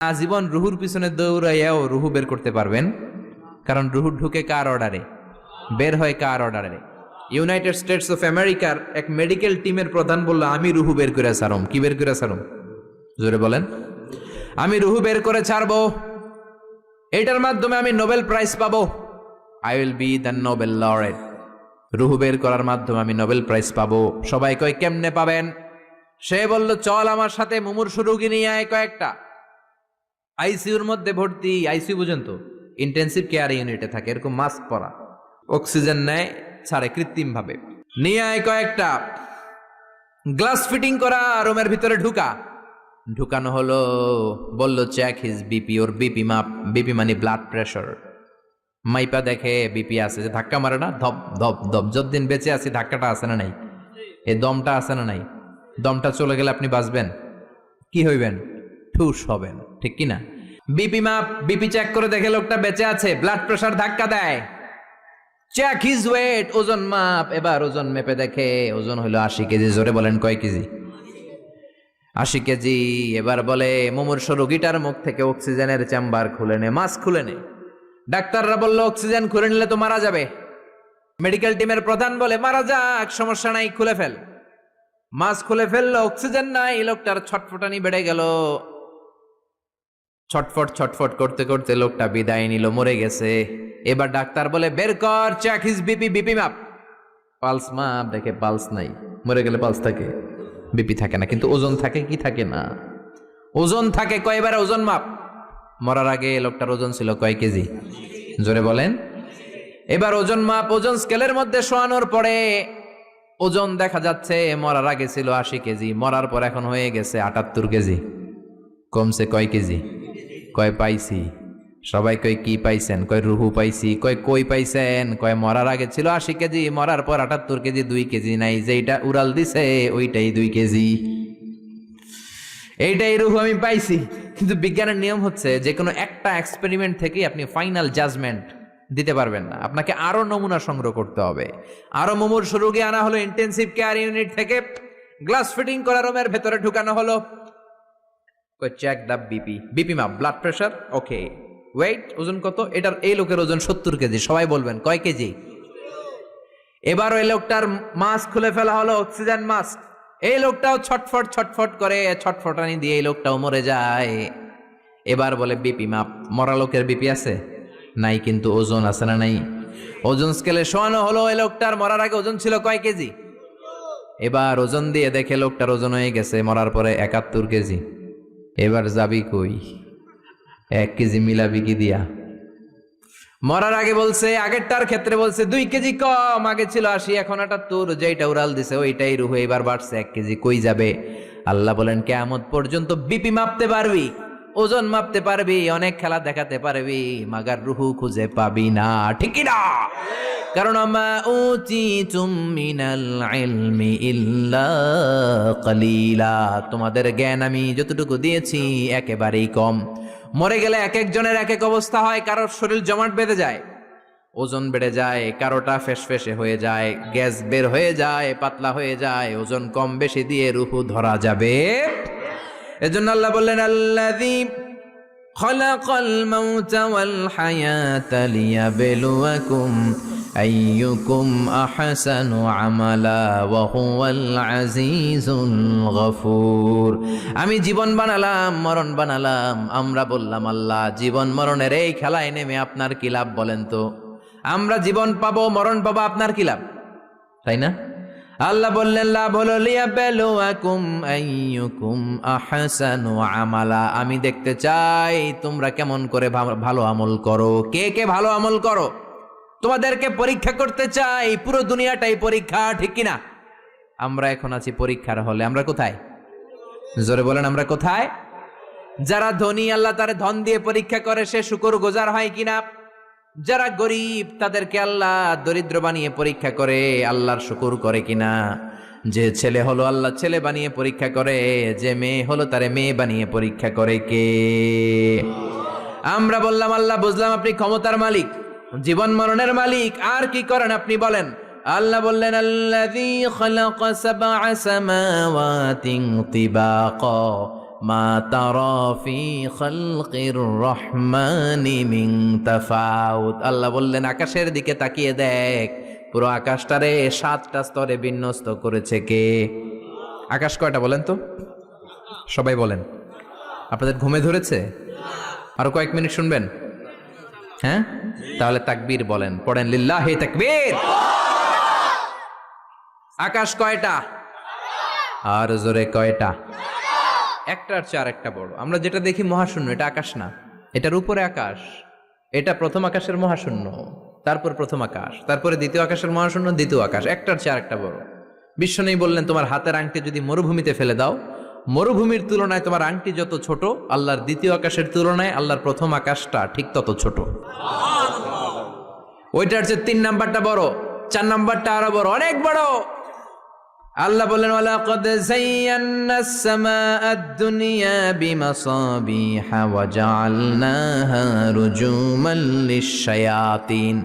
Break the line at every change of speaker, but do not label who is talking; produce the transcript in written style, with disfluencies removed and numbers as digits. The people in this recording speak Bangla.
আজীবন রুহুর পিছনে দৌড়াইয়াও রুহু বের করতে পারবেন, কারণ রুহু ঢুকে কার অর্ডারে, বের হয় কার অর্ডারে। ইউনাইটেড স্টেটস অফ আমেরিকার এক মেডিকেল টিমের প্রধান বলল, আমি রুহু বের করে ছাড়ম। কি বের করে ছাড়ম? জোরে বলেন। আমি রুহু বের করে ছাড়বো, এটার মাধ্যমে আমি নোবেল প্রাইজ পাবো। I will be the Nobel laureate. রুহু বের করার মাধ্যমে আমি নোবেল প্রাইজ পাবো। সবাই কয় কেমনে পাবেন? সে বলল, চল আমার সাথে মুমূর্ষু রোগী নিয়ে আয় কয়েকটা। আইসিইউর মধ্যে ভর্তি, আইসিইউ বুঝেন তো, ইন্টেন্সিভ কেয়ার ইউনিটে থাকে, এরকম মাস্ক পরা, অক্সিজেন নেয়, ছাড়ে কৃত্রিম ভাবে। নিয়ে আয় কয়েকটা, গ্লাস ফিটিং করা রুমের ভিতরে ঢুকানো হলো। বলল, চেক হিজ বিপি। ওর বিপি মাপ, বিপি মানে ব্লাড প্রেশার মাইপা দেখে বিপি আছে, যে ধাক্কা মারে না, ধপ ধপ ধপ। যতদিন বেঁচে আছি ধাক্কাটা আছে না নাই, এই দমটা আছে না নাই। দমটা চলে গেলে আপনি বাঁচবেন, কি হইবেন? ঠুস হবেন, ঠিক কি না? বিপি মাপ, বিপি চেক করে দেখে লোকটা বেঁচে আছে। ব্লাড প্রেশার ধাক্কা দেয়, চেক হিজ ওয়েট, ওজন মাপ। এবার ওজন মেপে দেখে ওজন হলো 80 কেজি। জোরে বলেন, কয় কেজি? 80 কেজি। এবার বলে, মুমূর্ষু রোগীটার মুখ থেকে অক্সিজেনের চেম্বার খুলে নে, মাস্ক খুলে নে। ডাক্তাররা বলল, অক্সিজেন খুলে নিলে তো মারা যাবে। মেডিকেল টিমের প্রধান বলে, মারা যাক, সমস্যা নাই, খুলে ফেল। মাস্ক খুলে ফেললো, অক্সিজেন নাই। লোকটার ছটফটানি বেড়ে গেল। ছটফট ছটফট করতে করতে লোকটা বিদায় নিল, মরে গেছে। এবার ডাক্তার বলে, বের কর, চেক হিজ বিপি, বিপি মাপ। পালস মাপ, দেখে পালস নাই। মরে গেলে পালস থাকে, বিপি থাকে না, কিন্তু ওজন থাকে কি থাকে না? ওজন থাকে। কয়বার ওজন মাপ। মরার আগে লোকটার ওজন ছিল কয় কেজি? জোরে বলেন। এবার ওজন মাপ, ওজন স্কেলের মধ্যে শোয়ানোর পরে ওজন দেখা যাচ্ছে মরার আগে ছিল 80 কেজি, মরার পর এখন হয়ে গেছে 78 কেজি। কমছে কয় কেজি? কয় পাইছি? সবাই কয় কি পাইছেন? কয় রুহু পাইছি। কয় কই পাইছেন? কয় মরার আগে ছিল 80 কেজি, মরার পর 78 কেজি, 2 কেজি নাই। যেইটা উড়াল দিছে ওইটাই 2 কেজি। এইটাই রুহু আমি পাইছি। কিন্তু বিজ্ঞানের নিয়ম হচ্ছে, যে কোনো একটা এক্সপেরিমেন্ট থেকে আপনি ফাইনাল জাজমেন্ট দিতে পারবেন না, আপনাকে আরো নমুনা সংগ্রহ করতে হবে। আরো মুমূর্ষু রোগী আনা হলো ইন্টেন্সিভ কেয়ার ইউনিট থেকে, গ্লাস ফিটিং করা রুমের ভেতরে ঢুকানো হলো। চেক দ্য বিপি, বিপি মাপ, ব্লাড প্রেশার, ওকে। ওয়েট, ওজন কত? এটার, এই লোকের ওজন 70 কেজি। সবাই বলবেন কয় কেজি? এবার ওই লোকটার মাস্ক খুলে ফেলা হলো, অক্সিজেন মাস্ক। এই লোকটাও ছটফট ছটফট করে, ছটফটানি দিয়ে এই লোকটাও মরে যায়। এবার বলে, বিপি মাপ। মরা লোকের বিপি আছে নাই, কিন্তু ওজন আছে না নাই? ওজন স্কেলে শোয়ানো হলো। এই লোকটার মরার আগে ওজন ছিল কয় কেজি? এবার ওজন দিয়ে দেখে লোকটার ওজন হয়ে গেছে মরার পরে 71 কেজি। এবার যাবি কই? 1 কেজি মিলাবি কি দিয়া? মরার আগে বলছে, আগেরটার ক্ষেত্রে বলছে 2 কেজি কম, আগে ছিল 80, এখন 78। যেটা উড়াল দিছে ওইটাই রুহু, এবার বাড়ছে 1 কেজি। কই যাবে? আল্লাহ বলেন, কিয়ামত পর্যন্ত বিপি মাপতে পারবি, ওজন মাপতে পারবি, অনেক খেলা দেখাতে পারবি, মাগার রুহু খুঁজে পাবি না, ঠিক কি না? কারণ আমা উতিতুম মিনাল ইলমি ইল্লা কালিলা, তোমাদের জ্ঞান আমি যতটুকু দিয়েছি একেবারেই কম। মরে গেলে এক একজনের এক এক অবস্থা হয়। কারোর শরীর জমাট বেঁধে যায়, ওজন বেড়ে যায়, কারোটা ফেসফেসে হয়ে যায়, গ্যাস বের হয়ে যায়, পাতলা হয়ে যায়। ওজন কম বেশি দিয়ে রুহু ধরা যাবে। এজন্য আল্লাহ বললেন, আল্লাযী খালাকাল মাউতা ওয়াল হায়াতা লিয়াবলুয়াকুম আইয়ুকুম আহসানু আমালা ওয়া হুয়াল আজিজুল গফুর। আমি জীবন বানালাম, মরণ বানালাম। আমরা বললাম, আল্লাহ, জীবন মরণের এই খেলায় নেমে আপনার কি লাভ বলেন তো? আমরা জীবন পাবো, মরণ পাবো, আপনার কি লাভ? তাই না? আল্লাহ বললেন, লাভ হলো লিয়াবলুয়াকুম আইয়ুকুম আহসানু আমালা। আমি দেখতে চাই তোমরা কেমন করে ভালো আমল করো, কে কে ভালো আমল করো। তোমাদেরকে পরীক্ষা করতে চাই। পুরো দুনিয়াটাই পরীক্ষা, ঠিক কিনা? আমরা এখন আছি পরীক্ষার হলে। আমরা কোথায়? জোরে বলেন, আমরা কোথায়? যারা ধনী, আল্লাহ তার ধন দিয়ে পরীক্ষা করে সে শুকরগুজার হয় কিনা। যারা গরিব তাদেরকে আল্লাহ দরিদ্র বানিয়ে পরীক্ষা করে আল্লাহর শুকর করে কিনা। যে ছেলে হলো আল্লাহ ছেলে বানিয়ে পরীক্ষা করে, যে মেয়ে হলো তারে মেয়ে বানিয়ে পরীক্ষা করে কে? আমরা বললাম, আল্লাহ বুঝলাম আপনি ক্ষমতার মালিক, জীবন মরণের মালিক, আর কি করেন আপনি বলেন? আল্লাহ বললেন, আল্লাযী খালাকা সাবআ সামাওয়াতিন তিবাকা মা তারা ফি খালকির রহমানি মিন তাফাউত। আল্লাহ বললেন আকাশের দিকে তাকিয়ে দেখ, পুরো আকাশটারে 7টা স্তরে বিন্যস্ত করেছে কে? আকাশ কয়টা বলেন তো, সবাই বলেন। আপনাদের ঘুমে ধরেছে? আরো কয়েক মিনিট শুনবেন? হ্যাঁ, তাহলে তাকবীর বলেন, পড়েন লিল্লাহি তাকবীর। আকাশ কয়টা? আর জোরে কয়টা? একটার চেয়ে আরেকটা বড়। আমরা যেটা দেখি মহাশূন্য, এটা আকাশ না, এটার উপরে আকাশ। এটা প্রথম আকাশের মহাশূন্য, তারপর প্রথম আকাশ, তারপরে দ্বিতীয় আকাশের মহাশূন্য, দ্বিতীয় আকাশ, একটার চেয়ে আরেকটা বড়। বিশ্বনবী বললেন তোমার হাতের আংটি যদি মরুভূমিতে ফেলে দাও, মরুভূমির তুলনায় তোমার আংটি যত ছোট, আল্লাহর দ্বিতীয় আকাশের তুলনায় আল্লাহর প্রথম আকাশটা ঠিক তত ছোট। ওইটার চেয়ে 3 নাম্বারটা বড়, 4 নাম্বারটা আরো বড়, অনেক বড়। আল্লাহ বলেন ওয়ালাকাদ যায়্যানাস সামাআদ দুনিয়া বিমাসাবিহা ওয়া জাআলনাহা রুজুমান লিশ-শায়াতিন।